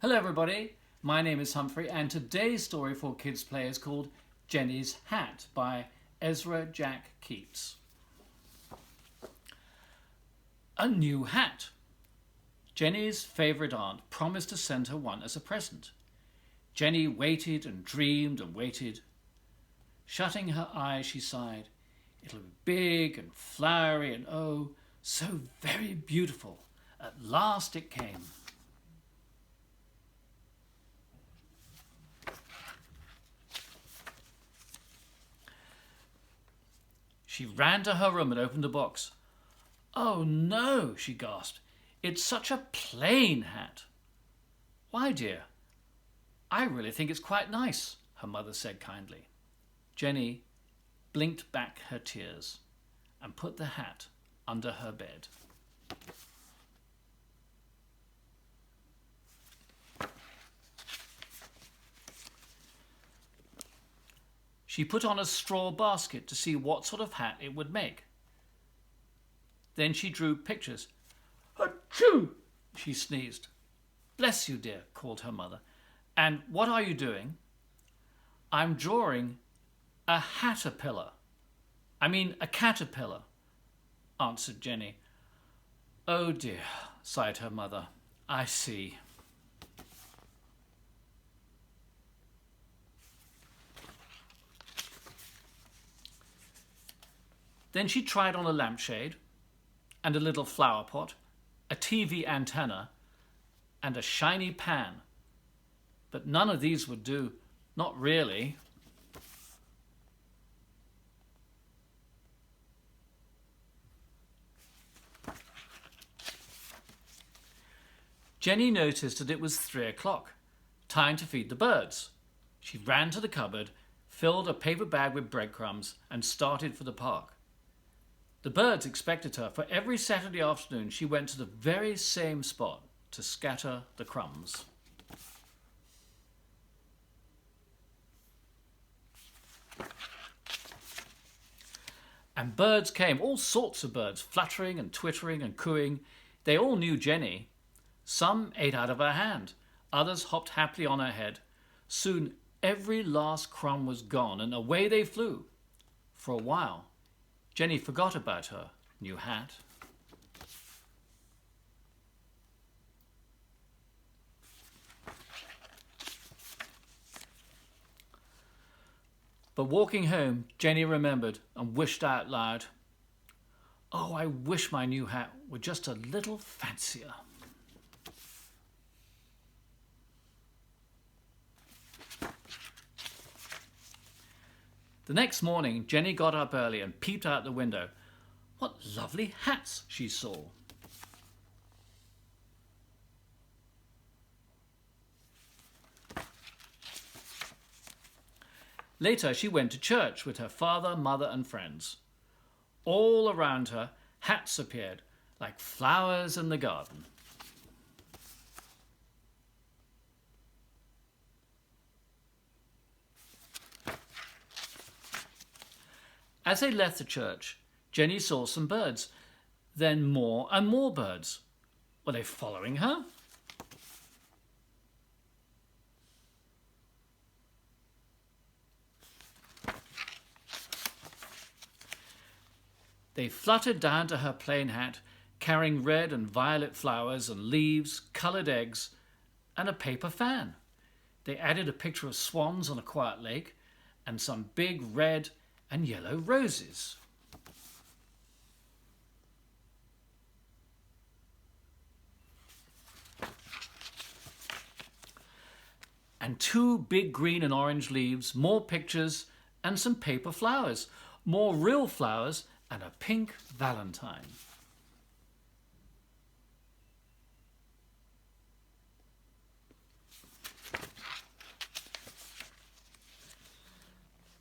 Hello everybody, my name is Humphrey and today's story for KidsPlay is called Jennie's Hat by Ezra Jack Keats. A new hat. Jennie's favourite aunt promised to send her one as a present. Jennie waited and dreamed and waited. Shutting her eyes, she sighed. It'll be big and flowery and oh, so very beautiful. At last it came. She ran to her room and opened the box. "Oh no," she gasped. "It's such a plain hat." "Why, dear? I really think it's quite nice," her mother said kindly. Jennie blinked back her tears and put the hat under her bed. She put on a straw basket to see what sort of hat it would make. Then she drew pictures. "Achoo!" she sneezed. "Bless you, dear," called her mother. "And what are you doing?" "I'm drawing a caterpillar," answered Jennie. "Oh dear," sighed her mother. "I see." Then she tried on a lampshade and a little flower pot, a TV antenna and a shiny pan. But none of these would do, not really. Jennie noticed that it was 3 o'clock, time to feed the birds. She ran to the cupboard, filled a paper bag with breadcrumbs and started for the park. The birds expected her, for every Saturday afternoon she went to the very same spot to scatter the crumbs. And birds came, all sorts of birds, fluttering and twittering and cooing. They all knew Jennie. Some ate out of her hand, others hopped happily on her head. Soon every last crumb was gone and away they flew. For a while, Jennie forgot about her new hat. But walking home, Jennie remembered and wished out loud, "Oh, I wish my new hat were just a little fancier." The next morning, Jennie got up early and peeped out the window. What lovely hats she saw. Later, she went to church with her father, mother, and friends. All around her, hats appeared, like flowers in the garden. As they left the church, Jennie saw some birds, then more and more birds. Were they following her? They fluttered down to her plain hat, carrying red and violet flowers and leaves, coloured eggs, and a paper fan. They added a picture of swans on a quiet lake and some big red and yellow roses. And 2 big green and orange leaves, more pictures and some paper flowers, more real flowers and a pink valentine.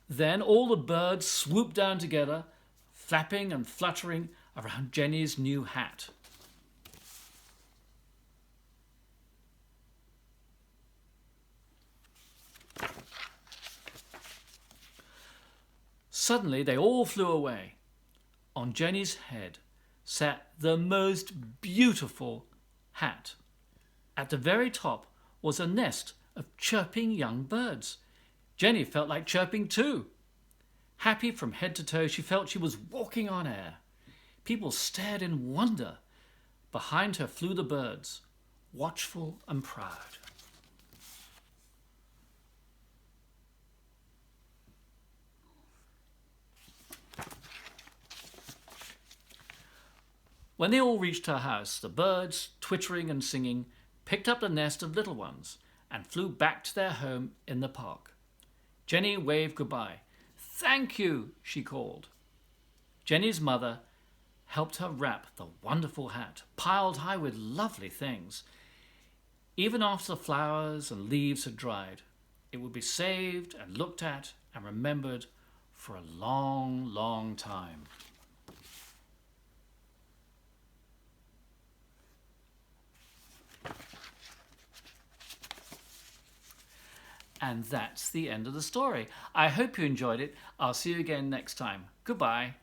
Then all the birds swooped down together, flapping and fluttering around Jennie's new hat. Suddenly they all flew away. On Jennie's head sat the most beautiful hat. At the very top was a nest of chirping young birds. Jennie felt like chirping too. Happy from head to toe, she felt she was walking on air. People stared in wonder. Behind her flew the birds, watchful and proud. When they all reached her house, the birds, twittering and singing, picked up the nest of little ones and flew back to their home in the park. Jennie waved goodbye. "Thank you," she called. Jennie's mother helped her wrap the wonderful hat, piled high with lovely things. Even after the flowers and leaves had dried, it would be saved and looked at and remembered for a long, long time. And that's the end of the story. I hope you enjoyed it. I'll see you again next time. Goodbye.